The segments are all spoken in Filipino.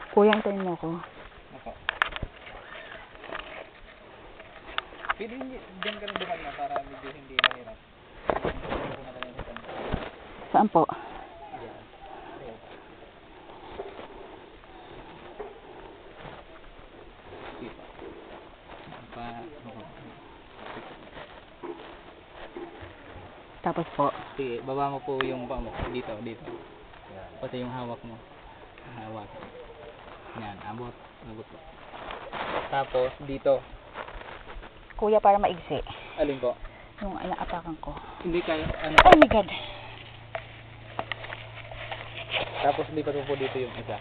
Kuya, antayin mo ako. Ako. Pwede dyan ka rin duman na para medyo hindi mahirap. Saan po? Yan. Dito. Tapos po. Sige, baba mo po yung paa mo. Dito, dito. Pati yung hawak mo. Hawak. Yan, abot. Abot po. Tapos, dito. Kuya, para maigsi. Alin po? Yung inaapakan ko. Hindi kayo, ano. Oh my God! Tapos, lipat mo po dito yung isa.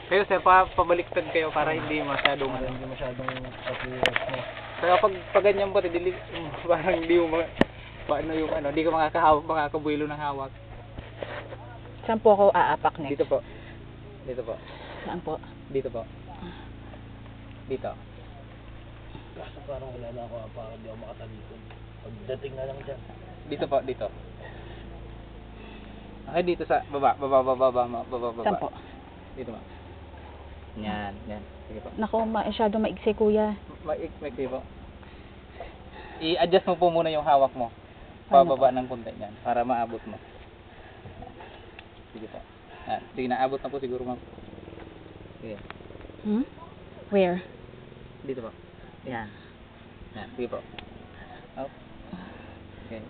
Kayo, sir, pabaliktad kayo para hindi masyadong, Hindi masyadong patiwas mo. kaya pag ganyan po, parang hindi mo paano yung ano, hindi ka makakabuelo ng hawak. Saan po ako aapak next? Dito po. Dito po. Saan po? Dito po. Dito. Kaso parang wala na ako para hindi ako makatalikod. Pagdating na lang dyan. Dito po, dito. Okay, dito sa baba. Saan po? Dito mo. Yan, yan. Sige po. Naku, masyado maigsi, kuya. Maikli po. I-adjust mo po muna yung hawak mo. Ano Pababa ng konti yan para maabot mo. Sige po. Yan. Sige, naabot na po siguro, ma'am. Sige. Hmm? Where? Dito po. Yan. Yan. Sige po. Up. Okay.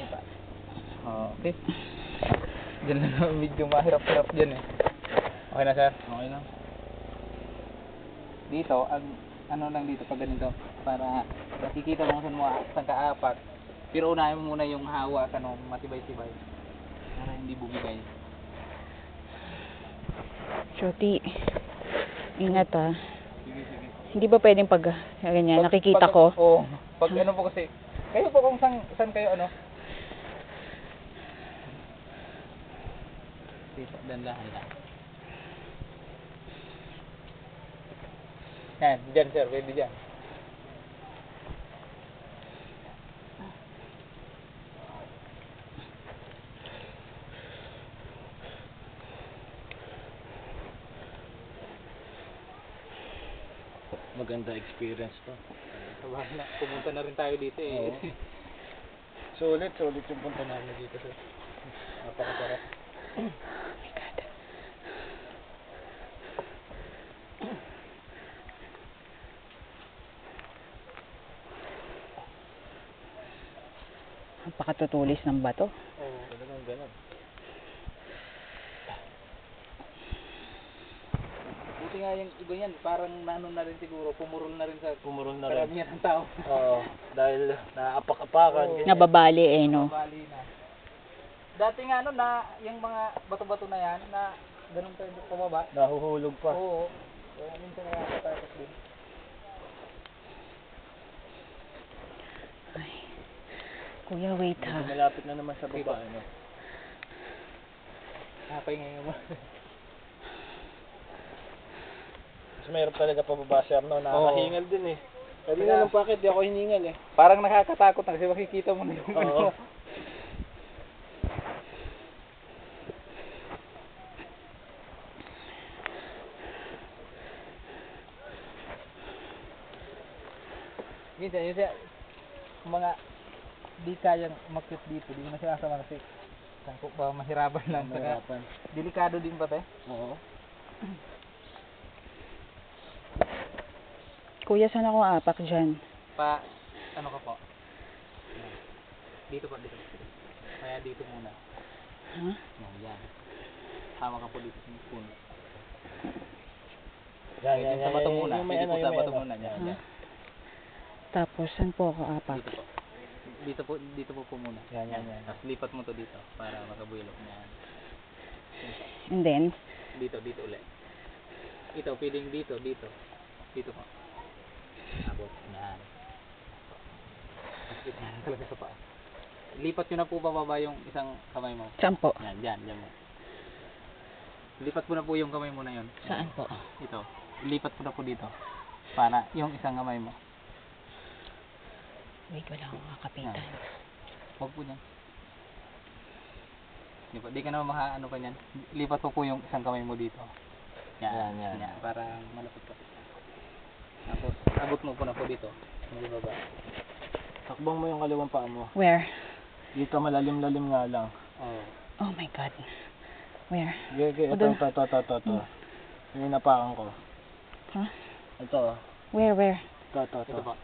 Yan pa. Okay. Diyan na medyo mahirap-hirap dyan eh. Okay na, sir? Okay lang. Dito, ang ano lang dito pag ganito para nakikita mo kung saan ka apat. Pero unahin mo muna yung hawak, ano, matibay-tibay. Para hindi bumigay. Shorty, ingat ah. Sige, sige. Hindi ba pwedeng pag ganyan, nakikita ko? Oo. Pag ano po kasi, kayo po kung saan kayo ano? Dito, dandahan lang. Yan, dyan sir, pwede dyan. Maganda experience to. Sabahan na, pumunta na rin tayo dito eh. Oo. Sulit yung punta namin dito sir. Napakasarap. Oh my God. Napakatutulis ng bato. Oo, talagang ganun. Buti nga yung iba yan, parang naano na rin siguro, pumurol na rin sa Pumurol na rin. karamihan ng tao. Oo, dahil naapak-apakan. Oo. ganyan. Nababali eh, no? Bali na. Dati nga ano na, yung mga bato-bato na yan, na ganun tayo pababa. Nahuhulog pa. Oo. Kaya minsan nakakatakot din. Ay. Kuya, wait ha. Medyo malapit na naman sa baba. Ano? Hapay ngayon mo. Mas mahirap talaga pababa sir, no? Nakakahingal din eh. Sabi Kaya- nga ng bakit, di ako hiningal eh. Parang nakakatakot na kasi makikita mo na yung Oo. ano. Minsan, yun siya, mga di kayang makit dito, di mo na sinasama kasi sangkot ba mahirapan lang. Saka, Mahirapan. delikado din ba te? Oo. Kuya, saan ako aapak dyan? Pa, ano ka po? Dito po, dito. Kaya dito muna. Ha? Yan. Hawak ka po dito sa puno. Yan. Sa bato muna. Yung may Dito ano, po sa yung may bato ano. muna. Yan, Ha? yan. Tapos, saan po ako aapak? Dito po. Dito po muna. Yan. Tapos lipat mo to dito para makabuyelok na yan. And then, Dito ulit. Ito, pwedeng dito. Dito po. Abot. Yan. Mas gitna na talaga sa paa. Lipat nyo na po bababa yung isang kamay mo. saan po? Yan, dyan mo. Lipat mo na po yung kamay mo na yun. Saan po? Ito. Lipat mo na po dito. Para yung isang kamay mo. Wait, wala akong kakapitan. Huwag po dyan. Di ka na ano pa niyan. Lipat mo po yung isang kamay mo dito. Yan. Para malapit ka. Tapos, abot mo po na po dito. Hindi baba. Takbang mo yung kaliwang paa mo. Where? Dito malalim-lalim nga lang. Oo. Oh my God. Where? Okay, O, ito. dun. Yung inapakan ko. Huh? Ito. Where? Ito po.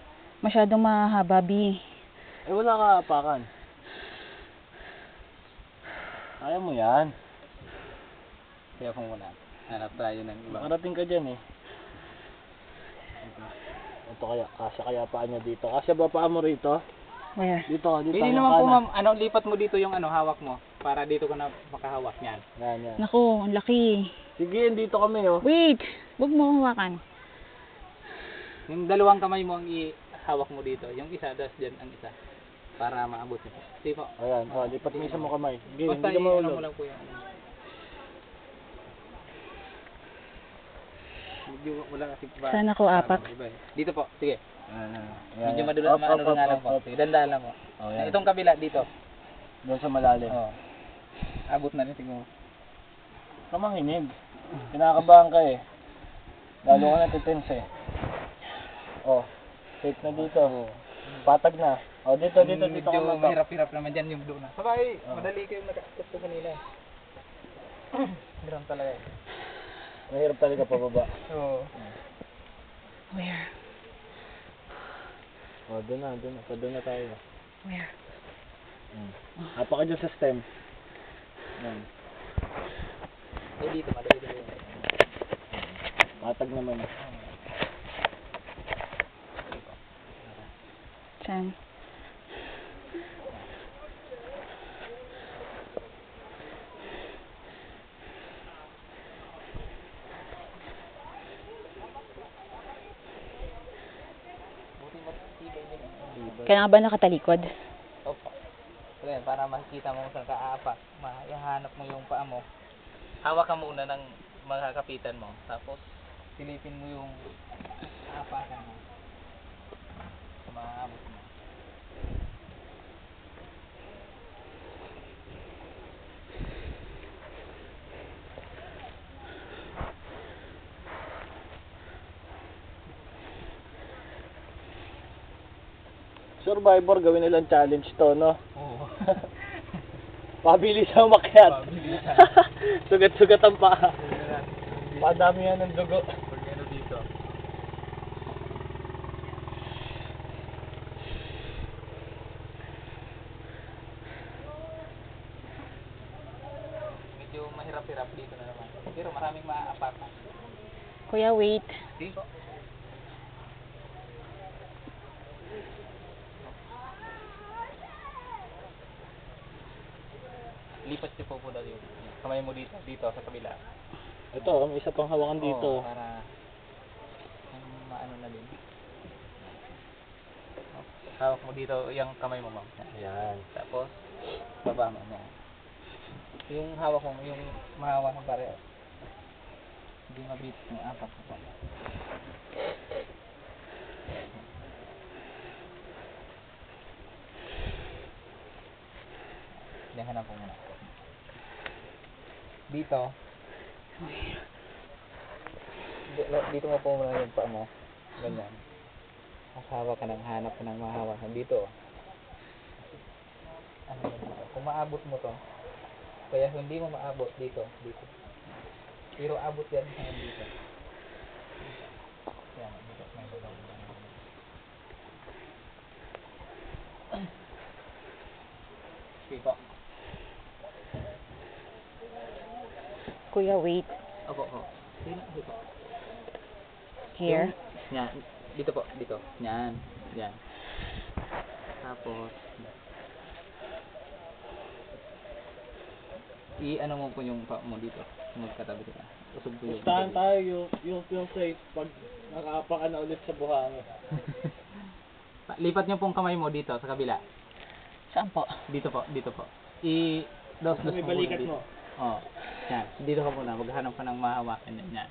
Masyadong mahaba, B. Eh, wala ka apakan. Kaya mo yan. Kaya po muna. Hanap tayo ng iba. Makarating ka dyan eh. Ito kaya paa niya dito. Kasya ba paa mo rito? Where? Dito. Pwede yung naman po kanan. ma'am, lipat mo dito yung hawak mo. Para dito ka na makahawak niyan. Yan. Naku, ang laki. Sige, dito kami oh. Wait! Huwag mo hawakan. Yung dalawang kamay mo ang ihawak mo dito. Yung isa, das dyan ang isa. Para maabot mo. Sige po. Ayan, lipat mo isa mo kamay. Sige, Basta hindi ka mo mahulog. lang po yung medyo wala kasi pa. Saan ako apak? Dito po, sige. Ayan. Medyo madulas nga lang po. Sige, dandahan lang po. Oh, yan. Itong kabila dito. Doon sa malalim. Oo. Abot na rin siguro. Kamanginig. Kinakabahan ka eh. Lalo ka natitense eh. Oh, safe na dito. Patag na. Oh, dito ka Medyo matok. mahirap-hirap naman dyan yung doon. Sabay, madali kayong nag-access ko kanila. Hirap talaga eh. Mahirap talaga pababa. Oo. Where? Oh, doon na. Doon na tayo. Where? Hapa ka dyan sa stem. Yan. Eh dito, madali dito. Patag naman. Saan? Kailangan ba nakatalikod? Opo. So yan, para makikita mo kung saan ka aapak, mahahanap mo yung paa mo. Hawak ka muna ng mga kapitan mo. Tapos, silipin mo yung aapakan mo. Maabot mo. Survivor, gawin nilang challenge to, no? Oo. Pabilis ang umakyat. Pabilisan. Sugat-sugat ang paa. Padami yan ng dugo. Pag ano dito. Medyo mahirap-hirap dito na naman. Pero maraming maaapakan. Kuya, wait. Dito. Lipat niyo po daw yung kamay mo dito sa kabila. Ito, may isa pang hawakan dito. Oo, para maano na din. Hawak mo dito yung kamay mo, ma'am. Ayan. Tapos, baba mo na. Yung hawak mo, yung mahawak mo pareho. Hindi mabit yung apat mo. Diyan ka na po muna. Dito. Dito mo po muna yung paa mo. Ganyan. Hawak ka ng hanap ka ng mahawakan. Dito. Ano ba dito? Kung maabot mo to, kaya hindi mo maabot dito. Pero abot yan hanggang dito. Yan. Dito. May baba. Sige po. Kuya, wait. Opo. Sige na. Sige po. Here. Yan. Dito po. Dito. Yan. Tapos, i-ano mo po yung paa mo dito. Magkatabi ka. Usog po yung... Pustahan tayo yung safe pag nakapa ka na ulit sa buhangin. Lipat niyo pong kamay mo dito sa kabila. Saan po? Dito po. Dos May mo balikat dito. mo. Oo. Yan. Dito ka muna. Maghanap ka ng mahawakan yan.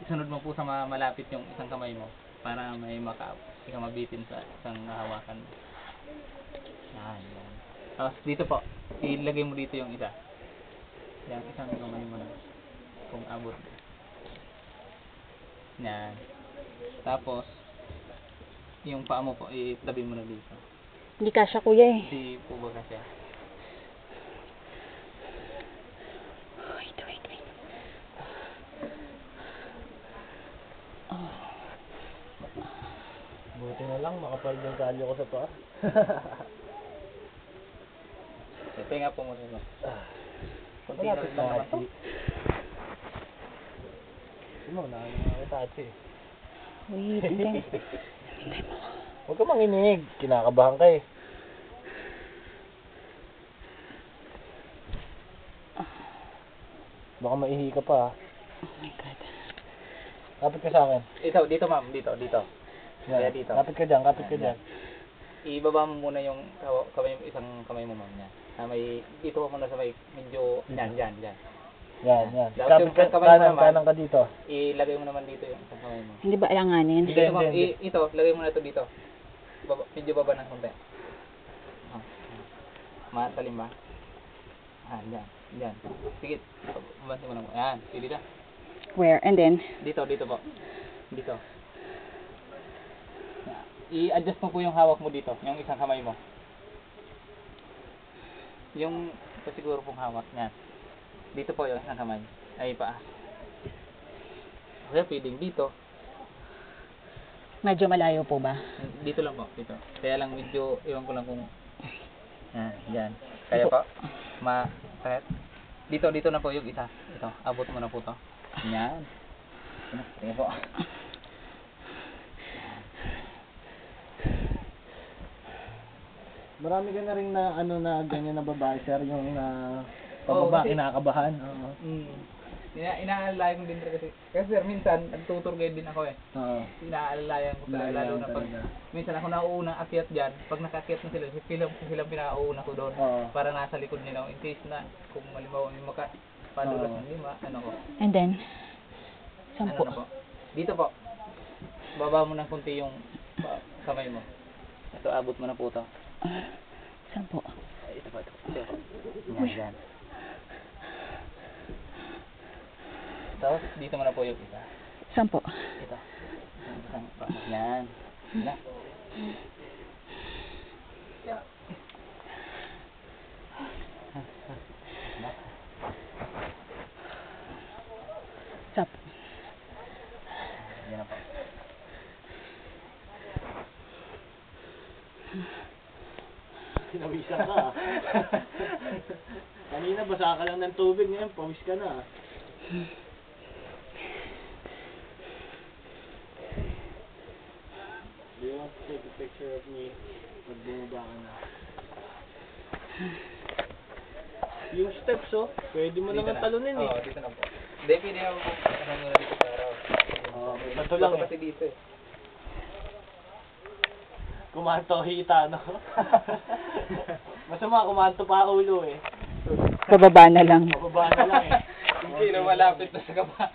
Isunod mo po sa malapit yung isang kamay mo para may hindi ka mabitin sa isang hawakan mo. Yan. Tapos dito po, ilagay mo dito yung isa. Yan, isang kamay mo na. Kung abot. Yan. Tapos, yung paa mo po, itabi mo na dito. Hindi kasya kuya eh. Hindi po ba kasi? Wait. Oh. Buti na lang, makapal yung kalyo ko sa paa. Ito nga po muna ito. Kunti Malapit lang naman to. Sino na nakakitachi? Wait, hindi. Huwag ka manginig. Kinakabahan ka eh. Baka maihi ka pa. Oh my God. Kapit ka sa akin. Ito, dito ma'am, dito. Kaya Yan. dito. Kapit ka dyan, kapit ka dyan. Ibaba mo muna yung kamay, isang kamay mo ma'am niya. May, dito mo muna sa may medyo, yan. Yan. Tapos Kapit yung ka, kamay mo naman, kanan ka dito. ilagay mo naman dito yung isang kamay mo. Hindi ba alanganin? Hindi. Dito ma'am, ito, lagay mo na ito dito. Medyo baba ng konti. Matalim ba? Yan. Sige, umansin mo na mo. Yan, sige dito. Where? And then? Dito po. Dito. I-adjust mo po yung hawak mo dito, yung isang kamay mo. Yung siguro pong hawak niya. Dito po yung isang kamay. Ay paa. Kaya pwedeng dito. Medyo malayo po ba? Dito lang po, dito. Kaya lang medyo, iwan ko lang kung yan. Kaya po. Dito na po yung isa. Ito, abot mo na po to. Yan. Tingnan po. Marami ka na rin na na ganyan na babae, sir, yung pababa, kasi- kinakabahan. Oo. Inaalalayan ko din kasi. Kasi sir, minsan, nagtutur guide din ako eh. Oo. Inaalalayan ko sila, lalo na pag minsan ako nauuna akyat dyan, pag nakakyat na sila, sila pinauuna ko doon. Oo. Para nasa likod nila. In case na, kung malimbawa may padulas Oo. ng lima, ano ko. And then? Ano Sampo. na po. Dito po. Baba mo ng kunti yung kamay mo. Ito, abot mo na po ito. Sampo. Ito po. Yan. Tapos, dito mo na po yung isa. Sampo. Ito. Yan. Yan. Sap. Yan na po. Pinawisan ka. Kanina basa ka lang ng tubig, ngayon pawis ka na. Do you want to take a picture of me pag bumaba ka na? Yung steps, oh, pwede mo naman talunin eh. Oo, dito na po. Hindi, pwede ako po. Kasama muna dito sa araw. Oo, bato lang eh. Kasi dito eh. Kumanto hita, no? Masama, kumanto pa ulo eh. Pababa na lang. Mababa na lang eh. Hindi na malapit na sa kaba.